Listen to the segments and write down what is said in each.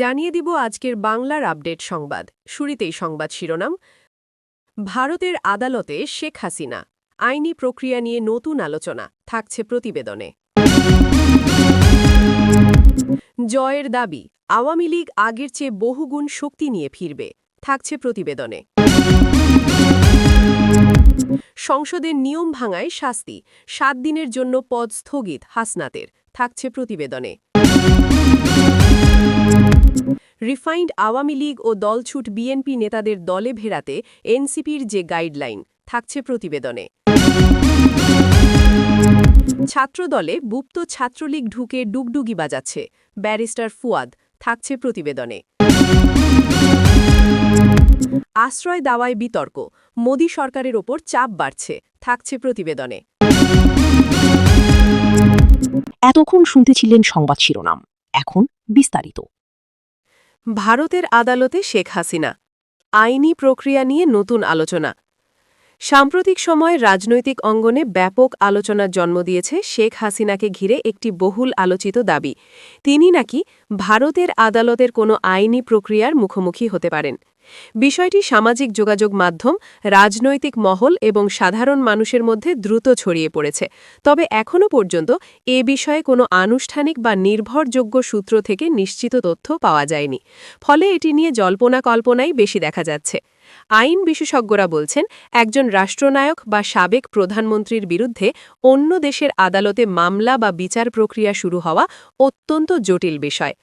জানিয়ে দিব আজকের বাংলার আপডেট সংবাদ। শুরুতেই সংবাদ শিরোনাম। ভারতের আদালতে শেখ হাসিনা, আইনি প্রক্রিয়া নিয়ে নতুন আলোচনা থাকছে প্রতিবেদনে। জয়ের দাবি, আওয়ামী লীগ আগের চেয়ে বহুগুণ শক্তি নিয়ে ফিরবে থাকছে প্রতিবেদনে। সংসদের নিয়ম ভাঙায় শাস্তি, 7 দিনের জন্য পদ স্থগিত হাসনাতের থাকছে প্রতিবেদনে। রিফাইন্ড আওয়ামী লীগ ও দলছুট বিএনপি নেতাদের দলে ভেড়াতে এনসিপির যে গাইডলাইন থাকছে প্রতিবেদনে। ছাত্রদলে গুপ্ত ছাত্রলীগ ঢুকে ডুগডুগি বাজাচ্ছে ব্যারিস্টার ফুয়াদ থাকছে প্রতিবেদনে। আশ্রয় দেওয়ায় বিতর্ক, মোদি সরকারের ওপর চাপ বাড়ছে থাকছে প্রতিবেদনে। এতক্ষণ শুনতেছিলেন সংবাদ শিরোনাম, এখন বিস্তারিত। ভারতের আদালতে শেখ হাসিনা, আইনি প্রক্রিয়া নিয়ে নতুন আলোচনা। সাম্প্রতিক সময়ে রাজনৈতিক অঙ্গনে ব্যাপক আলোচনার জন্ম দিয়েছে শেখ হাসিনাকে ঘিরে একটি বহুল আলোচিত দাবি। তিনি নাকি ভারতের আদালতের কোনো আইনি প্রক্রিয়ার মুখোমুখি হতে পারেন। বিষয়টি সামাজিক যোগাযোগ মাধ্যম, রাজনৈতিক মহল এবং সাধারণ মানুষের মধ্যে দ্রুত ছড়িয়ে পড়েছে। তবে এখনও পর্যন্ত এ বিষয়ে কোনো আনুষ্ঠানিক বা নির্ভরযোগ্য সূত্র থেকে নিশ্চিত তথ্য পাওয়া যায়নি। ফলে এটি নিয়ে জল্পনা কল্পনাই বেশি দেখা যাচ্ছে। আইন বিশেষজ্ঞরা বলছেন, একজন রাষ্ট্রনায়ক বা সাবেক প্রধানমন্ত্রীর বিরুদ্ধে অন্য দেশের আদালতে মামলা বা বিচার প্রক্রিয়া শুরু হওয়া অত্যন্ত জটিল বিষয়।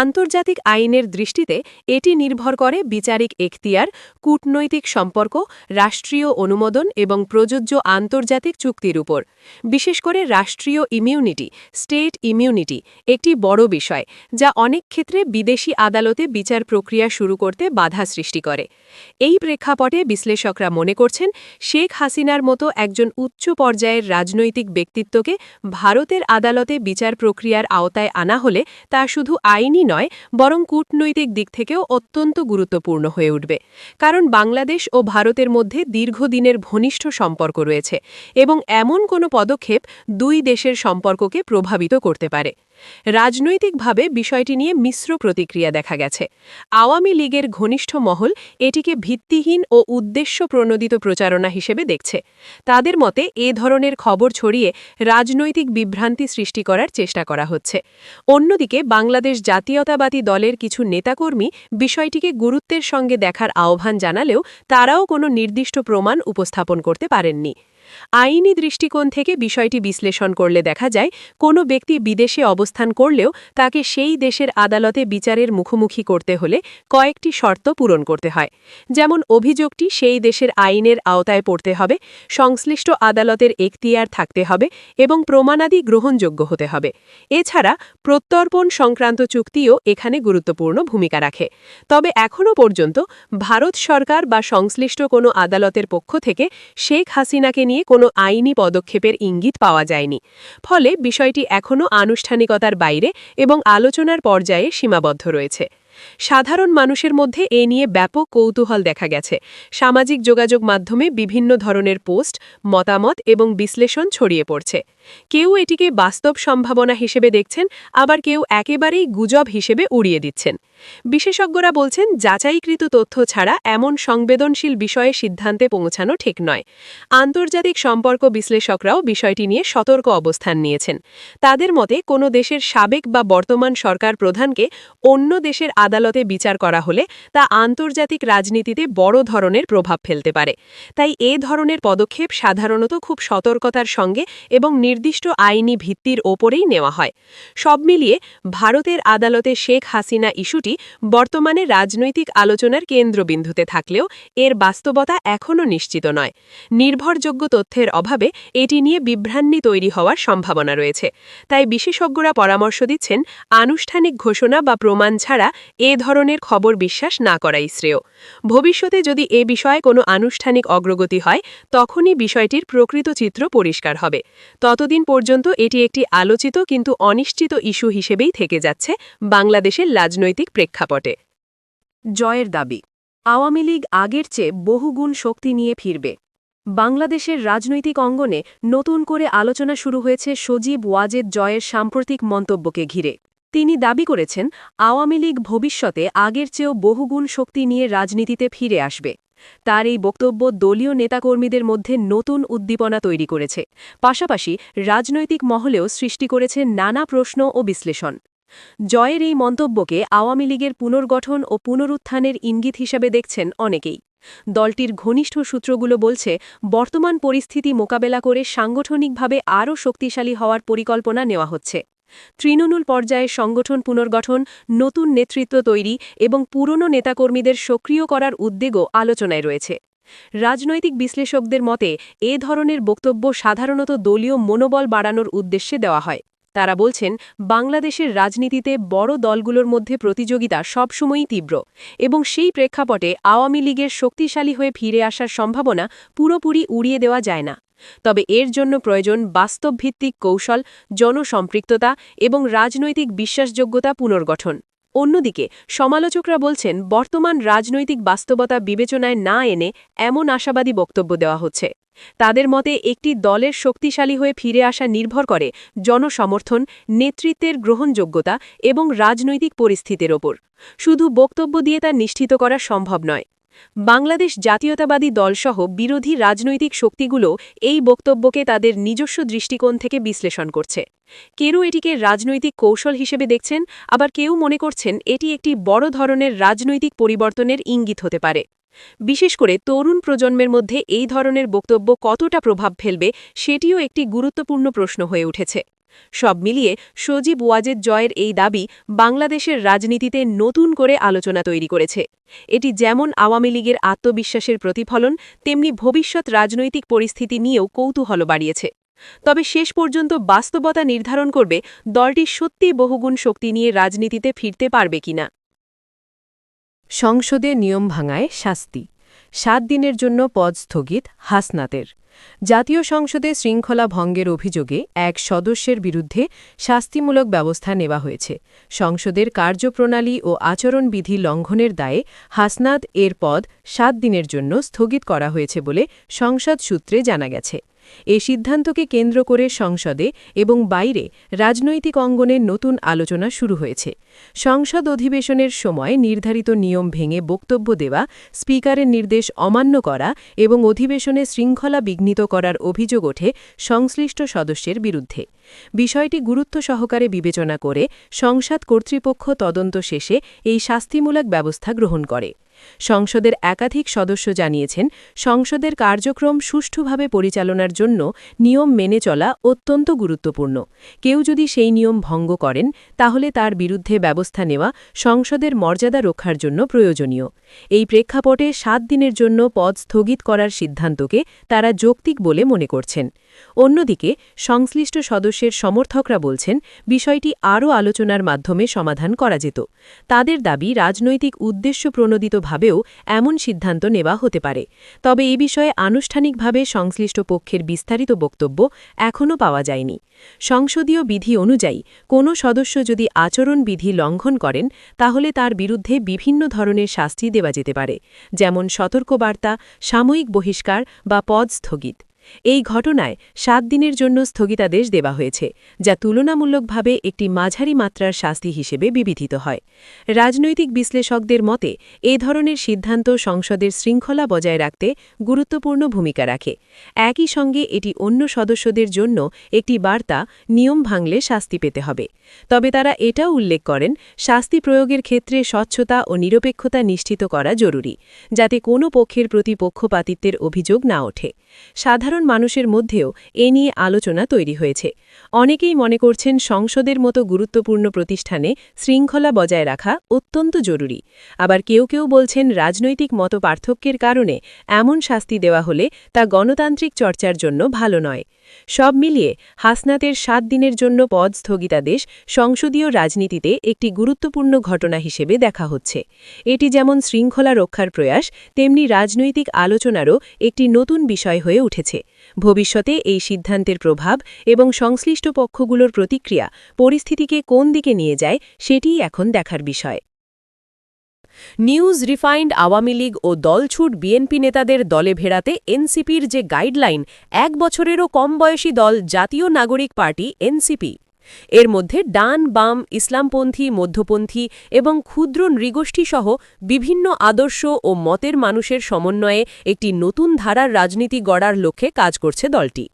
আন্তর্জাতিক আইনের দৃষ্টিতে এটি নির্ভর করে বিচারিক এখতিয়ার, কূটনৈতিক সম্পর্ক, রাষ্ট্রীয় অনুমোদন এবং প্রযোজ্য আন্তর্জাতিক চুক্তির উপর। বিশেষ করে রাষ্ট্রীয় ইমিউনিটি, স্টেট ইমিউনিটি একটি বড় বিষয়, যা অনেক ক্ষেত্রে বিদেশি আদালতে বিচার প্রক্রিয়া শুরু করতে বাধা সৃষ্টি করে। এই প্রেক্ষাপটে বিশ্লেষকরা মনে করছেন, শেখ হাসিনার মতো একজন উচ্চ পর্যায়ের রাজনৈতিক ব্যক্তিত্বকে ভারতের আদালতে বিচার প্রক্রিয়ার আওতায় আনা হলে তা শুধু আইনি নয়, বরং কূটনৈতিক দিক থেকেও অত্যন্ত গুরুত্বপূর্ণ হয়ে উঠবে। কারণ বাংলাদেশ ও ভারতের মধ্যে দীর্ঘদিনের ঘনিষ্ঠ সম্পর্ক রয়েছে এবং এমন কোনো পদক্ষেপ দুই দেশের সম্পর্ককে প্রভাবিত করতে পারে। রাজনৈতিকভাবে বিষয়টি নিয়ে মিশ্র প্রতিক্রিয়া দেখা গেছে। আওয়ামী লীগের ঘনিষ্ঠ মহল এটিকে ভিত্তিহীন ও উদ্দেশ্যপ্রণোদিত প্রচারণা হিসেবে দেখছে। তাদের মতে এ ধরনের খবর ছড়িয়ে রাজনৈতিক বিভ্রান্তি সৃষ্টি করার চেষ্টা করা হচ্ছে। অন্যদিকে বাংলাদেশ জাতীয়তাবাদী দলের কিছু নেতাকর্মী বিষয়টিকে গুরুত্বের সঙ্গে দেখার আহ্বান জানালেও তারাও কোনো নির্দিষ্ট প্রমাণ উপস্থাপন করতে পারেননি। আইনি দৃষ্টিকোণ থেকে বিষয়টি বিশ্লেষণ করলে দেখা যায়, কোনো ব্যক্তি বিদেশে অবস্থান করলেও তাকে সেই দেশের আদালতে বিচারের মুখোমুখি করতে হলে কয়েকটি শর্ত পূরণ করতে হয়। যেমন, অভিযোগটি সেই দেশের আইনের আওতায় পড়তে হবে, সংশ্লিষ্ট আদালতের এখতিয়ার থাকতে হবে এবং প্রমাণাদি গ্রহণযোগ্য হতে হবে। এছাড়া প্রত্যর্পণ সংক্রান্ত চুক্তিও এখানে গুরুত্বপূর্ণ ভূমিকা রাখে। তবে এখনও পর্যন্ত ভারত সরকার বা সংশ্লিষ্ট কোনো আদালতের পক্ষ থেকে শেখ হাসিনাকে নিয়ে কোনো আইনি পদক্ষেপের ইঙ্গিত পাওয়া যায়নি। ফলে বিষয়টি এখনও আনুষ্ঠানিকতার বাইরে এবং আলোচনার পর্যায়ে সীমাবদ্ধ রয়েছে। সাধারণ মানুষের মধ্যে এ নিয়ে ব্যাপক কৌতূহল দেখা গেছে। সামাজিক যোগাযোগ মাধ্যমে বিভিন্ন ধরনের পোস্ট, মতামত এবং বিশ্লেষণ ছড়িয়ে পড়ছে। কেউ এটিকে বাস্তব সম্ভাবনা হিসেবে দেখছেন, আবার কেউ একেবারেই গুজব হিসেবে উড়িয়ে দিচ্ছেন। বিশেষজ্ঞরা বলছেন, যাচাইকৃত তথ্য ছাড়া এমন সংবেদনশীল বিষয়ে সিদ্ধান্তে পৌঁছানো ঠিক নয়। আন্তর্জাতিক সম্পর্ক বিশ্লেষকরাও বিষয়টি নিয়ে সতর্ক অবস্থান নিয়েছেন। তাদের মতে, কোনো দেশের সাবেক বা বর্তমান সরকার প্রধানকে অন্য দেশের আদালতে বিচার করা হলে তা আন্তর্জাতিক রাজনীতিতে বড় ধরনের প্রভাব ফেলতে পারে। তাই এ ধরনের পদক্ষেপ সাধারণত খুব সতর্কতার সঙ্গে এবং নির্দিষ্ট আইনি ভিত্তির ওপরেই নেওয়া হয়। সব মিলিয়ে ভারতের আদালতে শেখ হাসিনা ইস্যুটি বর্তমানে রাজনৈতিক আলোচনার কেন্দ্রবিন্দুতে থাকলেও এর বাস্তবতা এখনও নিশ্চিত নয়। নির্ভরযোগ্য তথ্যের অভাবে এটি নিয়ে বিভ্রান্তি তৈরি হওয়ার সম্ভাবনা রয়েছে। তাই বিশেষজ্ঞরা পরামর্শ দিচ্ছেন, আনুষ্ঠানিক ঘোষণা বা প্রমাণ ছাড়া এ ধরনের খবর বিশ্বাস না করাই শ্রেয়। ভবিষ্যতে যদি এ বিষয়ে কোনো আনুষ্ঠানিক অগ্রগতি হয়, তখনই বিষয়টির প্রকৃত চিত্র পরিষ্কার হবে। ততদিন পর্যন্ত এটি একটি আলোচিত কিন্তু অনিশ্চিত ইস্যু হিসেবেই থেকে যাচ্ছে বাংলাদেশের রাজনৈতিক প্রেক্ষাপটে। জয়ের দাবি, আওয়ামী লীগ আগের চেয়ে বহুগুণ শক্তি নিয়ে ফিরবে। বাংলাদেশের রাজনৈতিক অঙ্গনে নতুন করে আলোচনা শুরু হয়েছে সজীব ওয়াজেদ জয়ের সাম্প্রতিক মন্তব্যকে ঘিরে। তিনি দাবি করেছেন আওয়ামী লীগ ভবিষ্যতে আগের চেয়েও বহুগুণ শক্তি নিয়ে রাজনীতিতে ফিরে আসবে। তার এই বক্তব্য দলীয় নেতাকর্মীদের মধ্যে নতুন উদ্দীপনা তৈরি করেছে, পাশাপাশি রাজনৈতিক মহলেও সৃষ্টি করেছে নানা প্রশ্ন ও বিশ্লেষণ। জয়ের এই মন্তব্যকে আওয়ামী লীগের পুনর্গঠন ও পুনরুত্থানের ইঙ্গিত হিসাবে দেখছেন অনেকেই। দলটির ঘনিষ্ঠ সূত্রগুলো বলছে, বর্তমান পরিস্থিতি মোকাবেলা করে সাংগঠনিকভাবে আরও শক্তিশালী হওয়ার পরিকল্পনা নেওয়া হচ্ছে। তৃণমূল পর্যায়ে সংগঠন পুনর্গঠন, নতুন নেতৃত্ব তৈরি এবং পুরনো নেতাকর্মীদের সক্রিয় করার উদ্যোগও আলোচনায় রয়েছে। রাজনৈতিক বিশ্লেষকদের মতে এ ধরনের বক্তব্য সাধারণত দলীয় মনোবল বাড়ানোর উদ্দেশ্যে দেওয়া হয়। তারা বলছেন, বাংলাদেশের রাজনীতিতে বড় দলগুলোর মধ্যে প্রতিযোগিতা সবসময়ই তীব্র এবং সেই প্রেক্ষাপটে আওয়ামী লীগের শক্তিশালী হয়ে ফিরে আসার সম্ভাবনা পুরোপুরি উড়িয়ে দেওয়া যায় না। তবে এর জন্য প্রয়োজন বাস্তবভিত্তিক কৌশল, জনসম্পৃক্ততা এবং রাজনৈতিক বিশ্বাসযোগ্যতা পুনর্গঠন। অন্যদিকে সমালোচকরা বলছেন, বর্তমান রাজনৈতিক বাস্তবতা বিবেচনায় না এনে এমন আশাবাদী বক্তব্য দেওয়া হচ্ছে। তাদের মতে একটি দলের শক্তিশালী হয়ে ফিরে আসা নির্ভর করে জনসমর্থন, নেতৃত্বের গ্রহণযোগ্যতা এবং রাজনৈতিক পরিস্থিতির ওপর। শুধু বক্তব্য দিয়ে তা নিশ্চিত করা সম্ভব নয়। বাংলাদেশ জাতীয়তাবাদী দলসহ বিরোধী রাজনৈতিক শক্তিগুলো এই বক্তব্যকে তাদের নিজস্ব দৃষ্টিকোণ থেকে বিশ্লেষণ করছে। কেউ এটিকে রাজনৈতিক কৌশল হিসেবে দেখছেন, আবার কেউ মনে করছেন এটি একটি বড় ধরনের রাজনৈতিক পরিবর্তনের ইঙ্গিত হতে পারে। বিশেষ করে তরুণ প্রজন্মের মধ্যে এই ধরনের বক্তব্য কতটা প্রভাব ফেলবে সেটিও একটি গুরুত্বপূর্ণ প্রশ্ন হয়ে উঠেছে। সব মিলিয়ে সজীব ওয়াজেদ জয়ের এই দাবি বাংলাদেশের রাজনীতিতে নতুন করে আলোচনা তৈরি করেছে। এটি যেমন আওয়ামী লীগের আত্মবিশ্বাসের প্রতিফলন, তেমনি ভবিষ্যৎ রাজনৈতিক পরিস্থিতি নিয়েও কৌতূহল বাড়িয়েছে। তবে শেষ পর্যন্ত বাস্তবতা নির্ধারণ করবে দলটি সত্যিই বহুগুণ শক্তি নিয়ে রাজনীতিতে ফিরতে পারবে কিনা। সংসদে নিয়ম ভাঙায় শাস্তি, 7 দিনের জন্য পদ স্থগিত হাসনাতের। জাতীয় সংসদে শৃঙ্খলা ভঙ্গের অভিযোগে এক সদস্যের বিরুদ্ধে শাস্তিমূলক ব্যবস্থা নেওয়া হয়েছে। সংসদের কার্যপ্রণালী ও আচরণবিধি লঙ্ঘনের দায়ে হাসনাত এর পদ 7 দিনের জন্য স্থগিত করা হয়েছে বলে সংসদ সূত্রে জানা গেছে। এ সিদ্ধান্তকে কেন্দ্র করে সংসদে এবং বাইরে রাজনৈতিক অঙ্গনে নতুন আলোচনা শুরু হয়েছে। সংসদ অধিবেশনের সময় নির্ধারিত নিয়ম ভেঙে বক্তব্য দেওয়া, স্পিকারের নির্দেশ অমান্য করা এবং অধিবেশনে শৃঙ্খলা বিঘ্নিত করার অভিযোগ ওঠে সংশ্লিষ্ট সদস্যের বিরুদ্ধে। বিষয়টি গুরুত্ব সহকারে বিবেচনা করে সংসদ কর্তৃপক্ষ তদন্ত শেষে এই শাস্তিমূলক ব্যবস্থা গ্রহণ করে। সংসদের একাধিক সদস্য জানিয়েছেন, সংসদের কার্যক্রম সুষ্ঠুভাবে পরিচালনার জন্য নিয়ম মেনে চলা অত্যন্ত গুরুত্বপূর্ণ। কেউ যদি সেই নিয়ম ভঙ্গ করেন, তাহলে তার বিরুদ্ধে ব্যবস্থা নেওয়া সংসদের মর্যাদা রক্ষার জন্য প্রয়োজনীয়। এই প্রেক্ষাপটে 7 দিনের জন্য পদ স্থগিত করার সিদ্ধান্তকে তারা যৌক্তিক বলে মনে করছেন। অন্যদিকে সংশ্লিষ্ট সদস্যের সমর্থকরা বলছেন, বিষয়টি আরও আলোচনার মাধ্যমে সমাধান করা যেত। তাদের দাবি, রাজনৈতিক উদ্দেশ্যপ্রণোদিতভাবেও এমন সিদ্ধান্ত নেওয়া হতে পারে। তবে এ বিষয়ে আনুষ্ঠানিকভাবে সংশ্লিষ্ট পক্ষের বিস্তারিত বক্তব্য এখনও পাওয়া যায়নি। সংসদীয় বিধি অনুযায়ী কোনো সদস্য যদি আচরণবিধি লঙ্ঘন করেন, তাহলে তার বিরুদ্ধে বিভিন্ন ধরনের শাস্তি দেওয়া যেতে পারে, যেমন সতর্কবার্তা, সাময়িক বহিষ্কার বা পদ স্থগিত। এই ঘটনায় 7 দিনের জন্য স্থগিতাদেশ দেওয়া হয়েছে, যা তুলনামূলকভাবে একটি মাঝারি মাত্রার শাস্তি হিসেবে বিবেচিত হয়। রাজনৈতিক বিশ্লেষকদের মতে এ ধরনের সিদ্ধান্ত সংসদের শৃঙ্খলা বজায় রাখতে গুরুত্বপূর্ণ ভূমিকা রাখে। একই সঙ্গে এটি অন্য সদস্যদের জন্য একটি বার্তা, নিয়ম ভাঙলে শাস্তি পেতে হবে। তবে তারা এটাও উল্লেখ করেন, শাস্তি প্রয়োগের ক্ষেত্রে স্বচ্ছতা ও নিরপেক্ষতা নিশ্চিত করা জরুরি, যাতে কোনো পক্ষের প্রতি পক্ষপাতিত্বের অভিযোগ না ওঠে। সাধারণ মানুষের মধ্যেও এ নিয়ে আলোচনা তৈরি হয়েছে। অনেকেই মনে করছেন, সংসদের মতো গুরুত্বপূর্ণ প্রতিষ্ঠানে শৃঙ্খলা বজায় রাখা অত্যন্ত জরুরি। আবার কেউ কেউ বলছেন, রাজনৈতিক মতপার্থক্যের কারণে এমন শাস্তি দেওয়া হলে তা গণতান্ত্রিক চর্চার জন্য ভালো নয়। সব মিলিয়ে হাসনাতের 7 দিনের জন্য পদ স্থগিতাদেশ সংসদীয় রাজনীতিতে একটি গুরুত্বপূর্ণ ঘটনা হিসেবে দেখা হচ্ছে। এটি যেমন শৃঙ্খলা রক্ষার প্রয়াস, তেমনি রাজনৈতিক আলোচনারও একটি নতুন বিষয় হয়ে উঠেছে। ভবিষ্যতে এই সিদ্ধান্তের প্রভাব এবং সংশ্লিষ্ট পক্ষগুলোর প্রতিক্রিয়া পরিস্থিতিকে কোন দিকে নিয়ে যায়, সেটিই এখন দেখার বিষয়। নিউজ রিফাইন্ড আওয়ামী লীগ ও দলছুট বিএনপি নেতাদের দলে ভেড়াতে এনসিপির যে গাইডলাইন, 1 বছরেরও কম বয়সী দল জাতীয় নাগরিক পার্টি এনসিপি। এর মধ্যে ডান বাম ইসলামপন্থী মধ্যপন্থী এবং ক্ষুদ্র নৃগোষ্ঠীসহ বিভিন্ন আদর্শ ও মতের মানুষের সমন্বয়ে একটি নতুন ধারার রাজনীতি গড়ার লক্ষ্যে কাজ করছে দলটি।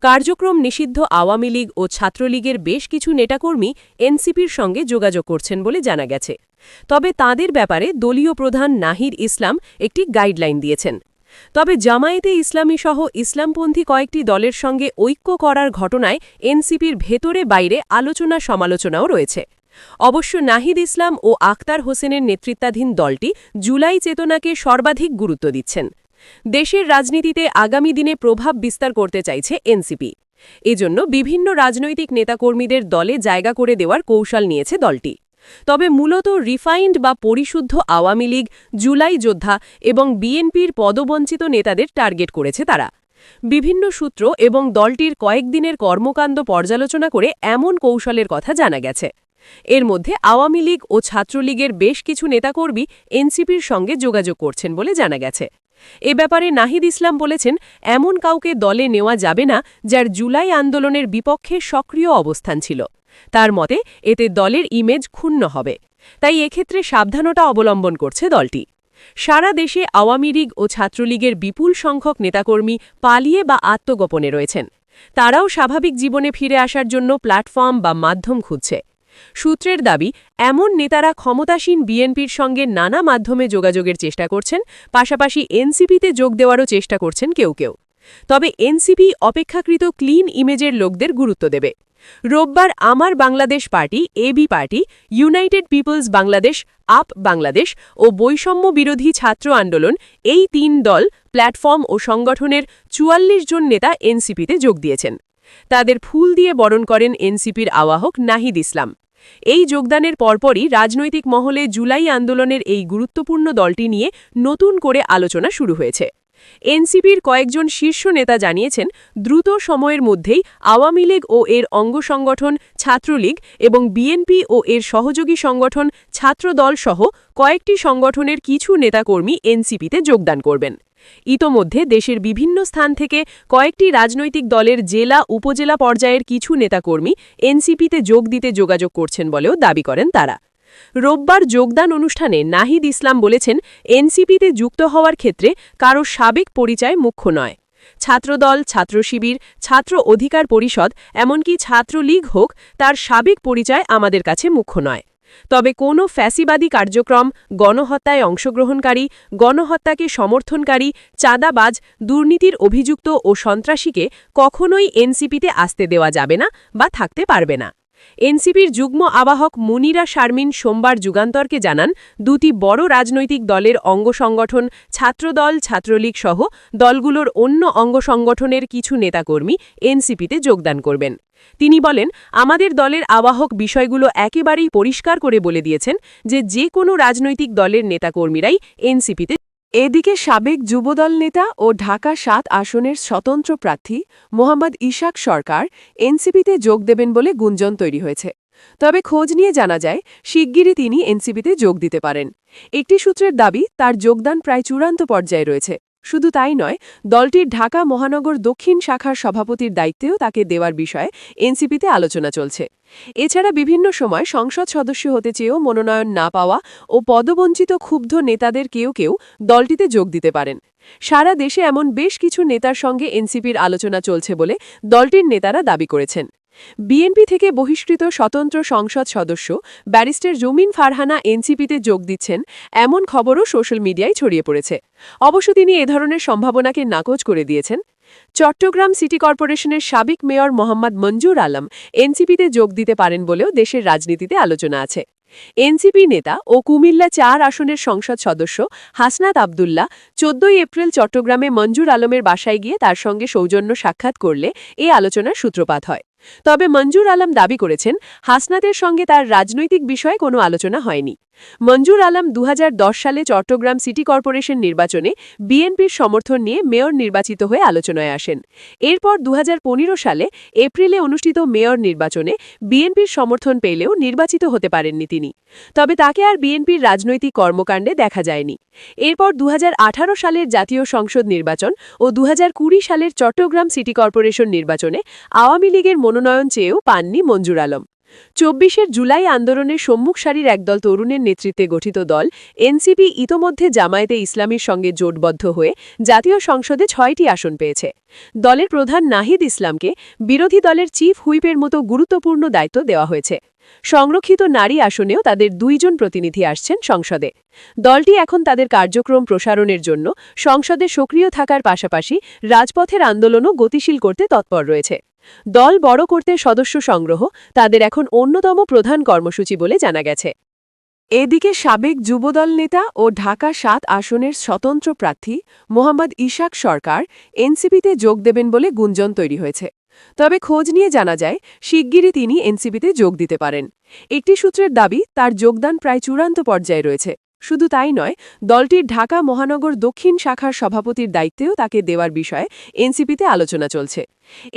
কার্যক্রম নিষিদ্ধ আওয়ামী লীগ ও ছাত্রলীগের বেশ কিছু নেতাকর্মী এনসিপির সঙ্গে যোগাযোগ করছেন বলে জানা গেছে। তবে তাঁদের ব্যাপারে দলীয় প্রধান নাহিদ ইসলাম একটি গাইডলাইন দিয়েছেন। তবে জামায়াতে ইসলামী সহ ইসলামপন্থী কয়েকটি দলের সঙ্গে ঐক্য করার ঘটনায় এনসিপির ভেতরে বাইরে আলোচনা সমালোচনাও রয়েছে। অবশ্য নাহিদ ইসলাম ও আখতার হোসেনের নেতৃত্বাধীন দলটি জুলাই চেতনাকে সর্বাধিক গুরুত্ব দিচ্ছেন। দেশের রাজনীতিতে আগামী দিনে প্রভাব বিস্তার করতে চাইছে এনসিপি। এজন্য বিভিন্ন রাজনৈতিক নেতাকর্মীদের দলে জায়গা করে দেওয়ার কৌশল নিয়েছে দলটি। তবে মূলত রিফাইন্ড বা পরিশুদ্ধ আওয়ামী লীগ, জুলাই যোদ্ধা এবং বিএনপির পদবঞ্চিত নেতাদের টার্গেট করেছে তারা। বিভিন্ন সূত্র এবং দলটির কয়েকদিনের কর্মকাণ্ড পর্যালোচনা করে এমন কৌশলের কথা জানা গেছে। এর মধ্যে আওয়ামী লীগ ও ছাত্রলীগের বেশ কিছু নেতাকর্মী এনসিপির সঙ্গে যোগাযোগ করছেন বলে জানা গেছে। এ ব্যাপারে নাহিদ ইসলাম বলেছেন, এমন কাউকে দলে নেওয়া যাবে না যার জুলাই আন্দোলনের বিপক্ষে সক্রিয় অবস্থান ছিল। তার মতে এতে দলের ইমেজ ক্ষুণ্ণ হবে, তাই এক্ষেত্রে সাবধানতা অবলম্বন করছে দলটি। সারা দেশে আওয়ামী লীগ ও ছাত্রলীগের বিপুল সংখ্যক নেতাকর্মী পালিয়ে বা আত্মগোপনে রয়েছেন। তারাও স্বাভাবিক জীবনে ফিরে আসার জন্য প্ল্যাটফর্ম বা মাধ্যম খুঁজছে। সূত্রের দাবি, এমন নেতারা ক্ষমতাসীন বিএনপির সঙ্গে নানা মাধ্যমে যোগাযোগের চেষ্টা করছেন, পাশাপাশি এনসিপিতে যোগ দেওয়ারও চেষ্টা করছেন কেউ কেউ। তবে এনসিপি অপেক্ষাকৃত ক্লিন ইমেজের লোকদের গুরুত্ব দেবে। রোববার Amar Bangladesh Party, AB Party, United People's Bangladesh, Aap Bangladesh ও বৈষম্য বিরোধী ছাত্র আন্দোলন, এই ৩ দল, প্ল্যাটফর্ম ও সংগঠনের ৪৪ জন নেতা এনসিপিতে যোগ দিয়েছেন। তাদের ফুল দিয়ে বরণ করেন এনসিপির আহ্বায়ক নাহিদ ইসলাম। এই যোগদানের পরপরই রাজনৈতিক মহলে জুলাই আন্দোলনের এই গুরুত্বপূর্ণ দলটি নিয়ে নতুন করে আলোচনা শুরু হয়েছে। এনসিপির কয়েকজন শীর্ষ নেতা জানিয়েছেন, দ্রুত সময়ের মধ্যেই আওয়ামী লীগ ও এর অঙ্গ সংগঠন ছাত্রলীগ এবং বিএনপি ও এর সহযোগী সংগঠন ছাত্রদল সহ কয়েকটি সংগঠনের কিছু নেতাকর্মী এনসিপিতে যোগদান করবেন। ইতোমধ্যে দেশের বিভিন্ন স্থান থেকে কয়েকটি রাজনৈতিক দলের জেলা উপজেলা পর্যায়ের কিছু নেতাকর্মী এনসিপিতে যোগ দিতে যোগাযোগ করছেন বলেও দাবি করেন তারা। রোববার যোগদান অনুষ্ঠানে নাহিদ ইসলাম বলেছেন, এনসিপিতে যুক্ত হওয়ার ক্ষেত্রে কারো সাবেক পরিচয় মুখ্য নয়। ছাত্রদল, ছাত্র শিবির, ছাত্র অধিকার পরিষদ, এমনকি ছাত্রলীগ হোক, তার সাবেক পরিচয় আমাদের কাছে মুখ্য নয়। তবে কোনো ফ্যাসিবাদী কার্যক্রম, গণহত্যায় অংশগ্রহণকারী, গণহত্যাকে সমর্থনকারী, চাঁদাবাজ, দুর্নীতির অভিযুক্ত ও সন্ত্রাসীকে কখনোই এনসিপিতে আসতে দেওয়া যাবে না বা থাকতে পারবে না। এনসিপির যুগ্ম আহ্বায়ক মুনিরা শারমিন সোমবার যুগান্তরকে জানান, দুটি বড় রাজনৈতিক দলের অঙ্গ সংগঠন ছাত্রদল, ছাত্রলীগ সহ দলগুলোর অন্য অঙ্গ সংগঠনের কিছু নেতাকর্মী এনসিপিতে যোগদান করবেন। তিনি বলেন, আমাদের দলের আহ্বায়ক বিষয়গুলো একেবারেই পরিষ্কার করে বলে দিয়েছেন যে কোনো রাজনৈতিক দলের নেতাকর্মীরাই এনসিপিতে। এদিকে সাবেক যুবদল নেতা ও ঢাকা ৭ আসনের স্বতন্ত্র প্রার্থী মোহাম্মদ ইশাক সরকার এনসিপিতে যোগ দেবেন বলে গুঞ্জন তৈরি হয়েছে। তবে খোঁজ নিয়ে জানা যায়, শিগগিরই তিনি এনসিপিতে যোগ দিতে পারেন। একটি সূত্রের দাবি, তার যোগদান প্রায় চূড়ান্ত পর্যায়ে রয়েছে। শুধু তাই নয়, দলটির ঢাকা মহানগর দক্ষিণ শাখার সভাপতির দায়িত্বেও তাকে দেওয়ার বিষয়ে এনসিপিতে আলোচনা চলছে। এছাড়া বিভিন্ন সময় সংসদ সদস্য হতে চেয়েও মনোনয়ন না পাওয়া ও পদবঞ্চিত ক্ষুব্ধ নেতাদের কেউ কেউ দলটিতে যোগ দিতে পারেন। সারা দেশে এমন বেশ কিছু নেতার সঙ্গে এনসিপির আলোচনা চলছে বলে দলটির নেতারা দাবি করেছেন। বিএনপি থেকে বহিষ্কৃত স্বতন্ত্র সংসদ সদস্য ব্যারিস্টার জমিন ফারহানা এনসিপিতে যোগ দিচ্ছেন, এমন খবরও সোশ্যাল মিডিয়ায় ছড়িয়ে পড়েছে। অবশ্য তিনি এ ধরনের সম্ভাবনাকে নাকচ করে দিয়েছেন। চট্টগ্রাম সিটি কর্পোরেশনের সাবেক মেয়র মোহাম্মদ মঞ্জুর আলম এনসিপিতে যোগ দিতে পারেন বলেও দেশের রাজনীতিতে আলোচনা আছে। এনসিপি নেতা ও কুমিল্লা ৪ আসনের সংসদ সদস্য হাসনাত আবদুল্লাহ ১৪ এপ্রিল চট্টগ্রামে মঞ্জুর আলমের বাসায় গিয়ে তার সঙ্গে সৌজন্য সাক্ষাৎ করলে এ আলোচনার সূত্রপাত হয়। তবে মঞ্জুর আলম দাবি করেছেন, হাসনাতের সঙ্গে তার রাজনৈতিক বিষয়ে কোনো আলোচনা হয়নি। মঞ্জুর আলম 2010 সালে চট্টগ্রাম সিটি কর্পোরেশন নির্বাচনে বিএনপির সমর্থন নিয়ে মেয়র নির্বাচিত হয়ে আলোচনায় আসেন। এরপর 2015 সালে এপ্রিলে অনুষ্ঠিত মেয়র নির্বাচনে বিএনপির সমর্থন পেলেও নির্বাচিত হতে পারেননি তিনি। তবে তাকে আর বিএনপির রাজনৈতিক কর্মকাণ্ডে দেখা যায়নি। এরপর 2018 সালের জাতীয় সংসদ নির্বাচন ও 2020 সালের চট্টগ্রাম সিটি কর্পোরেশন নির্বাচনে আওয়ামী লীগের মনোনয়ন চেয়েও পাননি মঞ্জুর আলম। 24 জুলাই আন্দোলনের সম্মুখ সারির একদল তরুণের নেতৃত্বে গঠিত দল এনসিপি ইতোমধ্যে জামায়াতে ইসলামীর সঙ্গে জোটবদ্ধ হয়ে জাতীয় সংসদে 6টি আসন পেয়েছে। দলের প্রধান নাহিদ ইসলামকে বিরোধী দলের চিফ হুইপের মতো গুরুত্বপূর্ণ দায়িত্ব দেওয়া হয়েছে। সংরক্ষিত নারী আসনেও তাদের 2 জন প্রতিনিধি আসছেন সংসদে। দলটি এখন তাদের কার্যক্রম প্রসারণের জন্য সংসদে সক্রিয় থাকার পাশাপাশি রাজপথের আন্দোলনও গতিশীল করতে তৎপর রয়েছে। দল বড় করতে সদস্য সংগ্রহ তাদের এখন অন্যতম প্রধান কর্মসূচি বলে জানা গেছে। এদিকে সাবেক যুবদল নেতা ও ঢাকা 7 আসনের স্বতন্ত্র প্রার্থী মোহাম্মদ ইশাক সরকার এনসিপিতে যোগ দেবেন বলে গুঞ্জন তৈরি হয়েছে। তবে খোঁজ নিয়ে জানা যায় শিগগিরই তিনি এনসিপিতে যোগ দিতে পারেন। একটি সূত্রের দাবি তার যোগদান প্রায় চূড়ান্ত পর্যায়ে রয়েছে। শুধু তাই নয়, দলটির ঢাকা মহানগর দক্ষিণ শাখার সভাপতির দায়িত্বেও তাকে দেওয়ার বিষয়ে এনসিপিতে আলোচনা চলছে।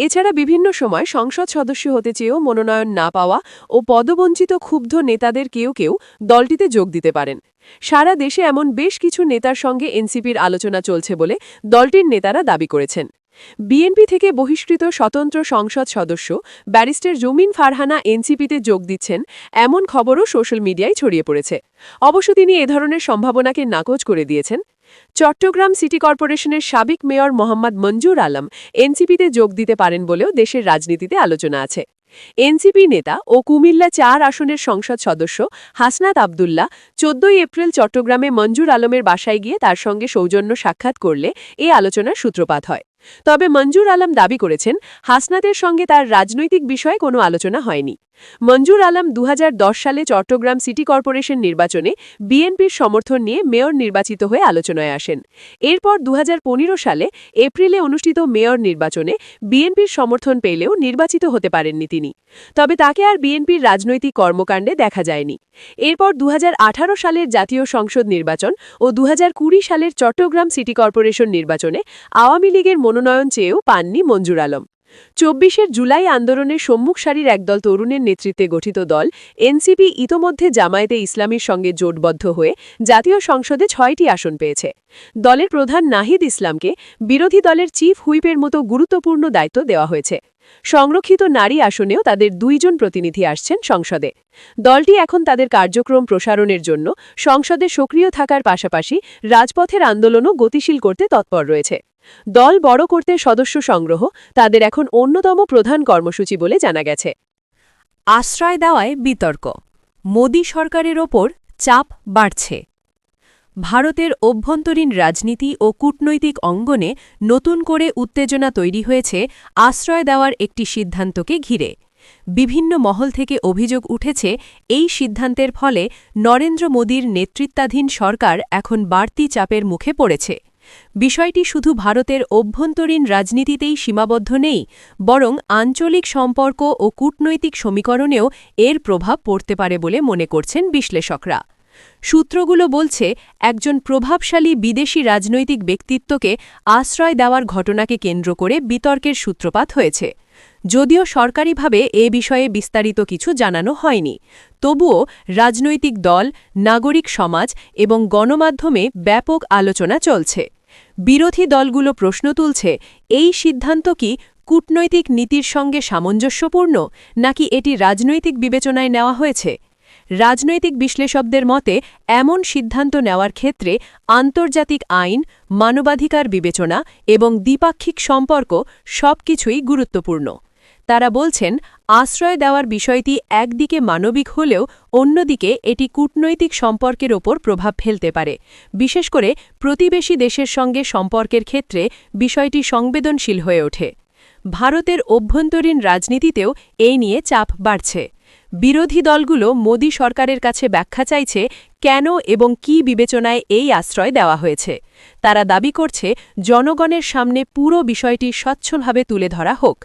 এছাড়া বিভিন্ন সময় সংসদ সদস্য হতে চেয়েও মনোনয়ন না পাওয়া ও পদবঞ্চিত ক্ষুব্ধ নেতাদের কেউ কেউ দলটিতে যোগ দিতে পারেন। সারা দেশে এমন বেশ কিছু নেতার সঙ্গে এনসিপির আলোচনা চলছে বলে দলটির নেতারা দাবি করেছেন। বিএনপি থেকে বহিষ্কৃত স্বতন্ত্র সংসদ সদস্য ব্যারিস্টার জমিন ফারহানা এনসিপিতে যোগ দিচ্ছেন এমন খবরও সোশ্যাল মিডিয়ায় ছড়িয়ে পড়েছে। অবশ্য তিনি এ ধরনের সম্ভাবনাকে নাকচ করে দিয়েছেন। চট্টগ্রাম সিটি কর্পোরেশনের সাবেক মেয়র মোহাম্মদ মঞ্জুর আলম এনসিপিতে যোগ দিতে পারেন বলেও দেশের রাজনীতিতে আলোচনা আছে। এনসিপি নেতা ও কুমিল্লা 4 আসনের সংসদ সদস্য হাসনাত আবদুল্লাহ 14 এপ্রিল চট্টগ্রামে মঞ্জুর আলমের বাসায় গিয়ে তার সঙ্গে সৌজন্য সাক্ষাৎ করলে এ আলোচনার সূত্রপাত হয়। তবে মঞ্জুর আলম দাবি করেছেন হাসনাতের সঙ্গে তার রাজনৈতিক বিষয়ে কোনো আলোচনা হয়নি। মঞ্জুর আলম 2010 সালে চট্টগ্রাম সিটি কর্পোরেশন নির্বাচনে বিএনপির সমর্থন নিয়ে মেয়র নির্বাচিত হয়ে আলোচনায় আসেন। এরপর 2015 সালে এপ্রিলে অনুষ্ঠিত মেয়র নির্বাচনে বিএনপির সমর্থন পেলেও নির্বাচিত হতে পারেননি তিনি। তবে তাকে আর বিএনপির রাজনৈতিক কর্মকাণ্ডে দেখা যায়নি। এরপর 2018 সালের জাতীয় সংসদ নির্বাচন ও 2020 সালের চট্টগ্রাম সিটি কর্পোরেশন নির্বাচনে আওয়ামী লীগের মনোনয়ন চেয়েও পাননি মঞ্জুর আলম। 24 জুলাই আন্দোলনের সম্মুখ সারির একদল তরুণের নেতৃত্বে গঠিত দল এনসিপি ইতোমধ্যে জামায়াতে ইসলামীর সঙ্গে জোটবদ্ধ হয়ে জাতীয় সংসদে 6টি আসন পেয়েছে। দলের প্রধান নাহিদ ইসলামকে বিরোধী দলের চিফ হুইপের মতো গুরুত্বপূর্ণ দায়িত্ব দেওয়া হয়েছে। সংরক্ষিত নারী আসনেও তাদের 2 জন প্রতিনিধি আসছেন সংসদে। দলটি এখন তাদের কার্যক্রম প্রসারণের জন্য সংসদে সক্রিয় থাকার পাশাপাশি রাজপথের আন্দোলনও গতিশীল করতে তৎপর রয়েছে। দল বড় করতে সদস্য সংগ্রহ তাদের এখন অন্যতম প্রধান কর্মসূচি বলে জানা গেছে। আশ্রয় দেওয়ায় বিতর্ক, মোদি সরকারের ওপর চাপ বাড়ছে। ভারতের অভ্যন্তরীণ রাজনীতি ও কূটনৈতিক অঙ্গনে নতুন করে উত্তেজনা তৈরি হয়েছে আশ্রয় দেওয়ার একটি সিদ্ধান্তকে ঘিরে। বিভিন্ন মহল থেকে অভিযোগ উঠেছে এই সিদ্ধান্তের ফলে নরেন্দ্র মোদীর নেতৃত্বাধীন সরকার এখন বাড়তি চাপের মুখে পড়েছে। বিষয়টি শুধু ভারতের অভ্যন্তরীণ রাজনীতিতেই সীমাবদ্ধ নেই, বরং আঞ্চলিক সম্পর্ক ও কূটনৈতিক সমীকরণেও এর প্রভাব পড়তে পারে বলে মনে করছেন বিশ্লেষকরা। সূত্রগুলো বলছে একজন প্রভাবশালী বিদেশি রাজনৈতিক ব্যক্তিত্বকে আশ্রয় দেওয়ার ঘটনাকে কেন্দ্র করে বিতর্কের সূত্রপাত হয়েছে। যদিও সরকারিভাবে এ বিষয়ে বিস্তারিত কিছু জানানো হয়নি, তবুও রাজনৈতিক দল, নাগরিক সমাজ এবং গণমাধ্যমে ব্যাপক আলোচনা চলছে। বিরোধী দলগুলো প্রশ্ন তুলছে, এই সিদ্ধান্ত কি কূটনৈতিক নীতির সঙ্গে সামঞ্জস্যপূর্ণ, নাকি এটি রাজনৈতিক বিবেচনায় নেওয়া হয়েছে? রাজনৈতিক বিশ্লেষকদের মতে এমন সিদ্ধান্ত নেওয়ার ক্ষেত্রে আন্তর্জাতিক আইন, মানবাধিকার বিবেচনা এবং দ্বিপাক্ষিক সম্পর্ক সবকিছুই গুরুত্বপূর্ণ। তারা বলছেন, আশ্রয় দেওয়ার বিষয়টি একদিকে মানবিক হলেও অন্যদিকে এটি কূটনৈতিক সম্পর্কের ওপর প্রভাব ফেলতে পারে। বিশেষ করে প্রতিবেশী দেশের সঙ্গে সম্পর্কের ক্ষেত্রে বিষয়টি সংবেদনশীল হয়ে ওঠে। ভারতের অভ্যন্তরীণ রাজনীতিতেও এই নিয়ে চাপ বাড়ছে। বিরোধী দলগুলো মোদী সরকারের কাছে ব্যাখ্যা চাইছে কেন এবং কী বিবেচনায় এই আশ্রয় দেওয়া হয়েছে। তারা দাবি করছে জনগণের সামনে পুরো বিষয়টি স্বচ্ছভাবে তুলে ধরা হোক।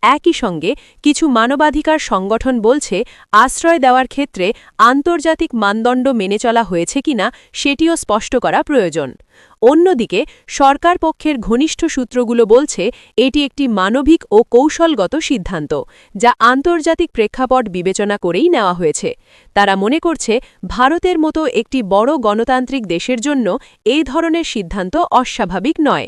একই সঙ্গে কিছু মানবাধিকার সংগঠন বলছে আশ্রয় দেওয়ার ক্ষেত্রে আন্তর্জাতিক মানদণ্ড মেনে চলা হয়েছে কিনা সেটিও স্পষ্ট করা প্রয়োজন। অন্যদিকে সরকার পক্ষের ঘনিষ্ঠ সূত্রগুলো বলছে এটি একটি মানবিক ও কৌশলগত সিদ্ধান্ত, যা আন্তর্জাতিক প্রেক্ষাপট বিবেচনা করেই নেওয়া হয়েছে। তারা মনে করছে ভারতের মতো একটি বড় গণতান্ত্রিক দেশের জন্য এই ধরনের সিদ্ধান্ত অস্বাভাবিক নয়।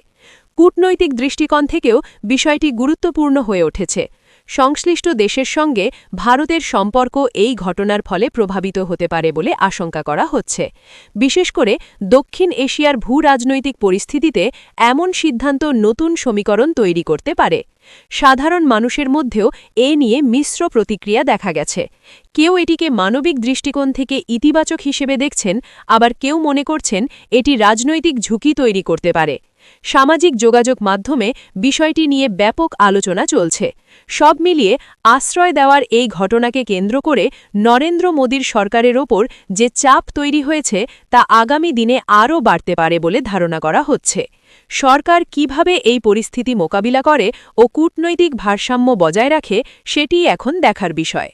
কূটনৈতিক দৃষ্টিকোণ থেকেও বিষয়টি গুরুত্বপূর্ণ হয়ে উঠেছে। সংশ্লিষ্ট দেশের সঙ্গে ভারতের সম্পর্ক এই ঘটনার ফলে প্রভাবিত হতে পারে বলে আশঙ্কা করা হচ্ছে। বিশেষ করে দক্ষিণ এশিয়ার ভূ-রাজনৈতিক পরিস্থিতিতে এমন সিদ্ধান্ত নতুন সমীকরণ তৈরি করতে পারে। সাধারণ মানুষের মধ্যেও এ নিয়ে মিশ্র প্রতিক্রিয়া দেখা গেছে। কেউ এটিকে মানবিক দৃষ্টিকোণ থেকে ইতিবাচক হিসেবে দেখছেন, আবার কেউ মনে করছেন এটি রাজনৈতিক ঝুঁকি তৈরি করতে পারে। সামাজিক যোগাযোগ মাধ্যমে বিষয়টি নিয়ে ব্যাপক আলোচনা চলছে। সব মিলিয়ে আশ্রয় দেওয়ার এই ঘটনাকে কেন্দ্র করে নরেন্দ্র মোদীর সরকারের ওপর যে চাপ তৈরি হয়েছে তা আগামী দিনে আরও বাড়তে পারে বলে ধারণা করা হচ্ছে। সরকার কিভাবে এই পরিস্থিতি মোকাবিলা করে ও কূটনৈতিক ভারসাম্য বজায় রাখে সেটিই এখন দেখার বিষয়।